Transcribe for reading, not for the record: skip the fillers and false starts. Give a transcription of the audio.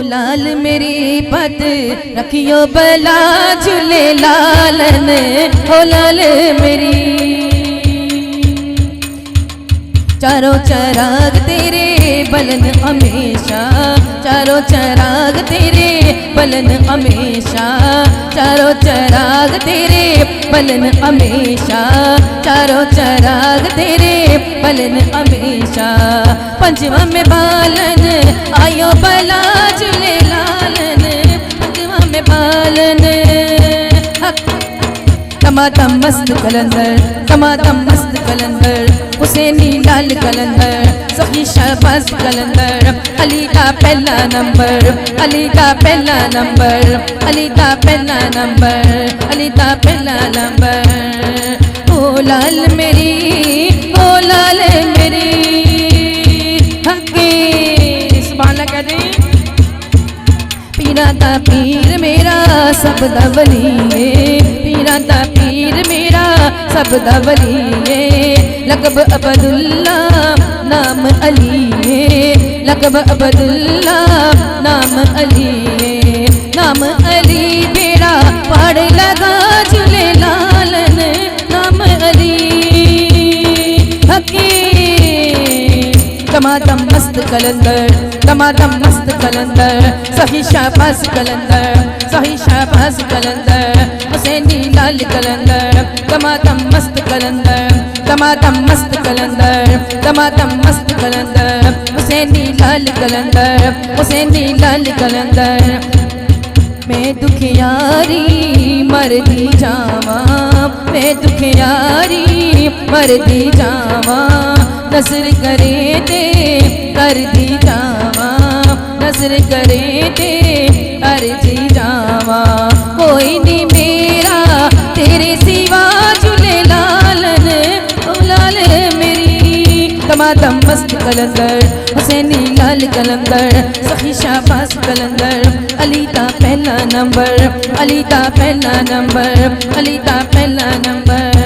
लाल मेरी पत रखियो बला झूले लालन हो लाल मेरी। चारों चराग तेरे बलन हमेशा, चारों चराग तेरे बलन हमेशा, चारों चराग तेरे बलन हमेशा, चारों चराग तेरे बलन हमेशा। पंचवा में बालन आयो बला झूले लालन, पंचवा में बालन टमाटम मस्त कलंदर, टमाटम मस्त कलंदर, हुसैनी लाल कलंदर, सखी शहबाज कलंदर, अली का पहला नंबर, अली का पहला नंबर, अली का पहला नंबर, अली का पहला नंबर। ओ लाल मेरी, ओ लाल मेरी हकी सुभान अल्लाह कह दे। पीरा दा पीर मेरा सब दा वली है, पीरा दा पीर मेरा सब दा वली है। लक़ब अब्दुल्ला नाम अली है, लक़ब अब्दुल्ला नाम अली है। नाम अली बेड़ा पाड़ लगा झूले लालन, नाम अली हकी। टमाटम मस्त कलंदर, टमाटम मस्त कलंदर, सही शाबाश कलंदर, सही शाबाश कलंदर, हुसैनी लाल कलंदर, टमाटम मस्त कलंदर, टमाटम मस्त कलंदर, टमाटम मस्त कलंदर, हुसैनी लाल कलंदर, हुसैनी लाल कलंदर। मैं दुखियारी मरदी जावा, मैं दुखियारी मरदी जावा, नसर करे ते कर दी जावा, नसर करे ते कर दी जावा। कोई नहीं मेरा तेरे सिवा झूले लालन ओ लाल मेरी। टमाटम मस्त कलंदर, हुसैनी लाल कलंदर, सखी शाबाश कलंदर, अली दा पहला नंबर, अली दा पहला नंबर, अली दा पहला नंबर।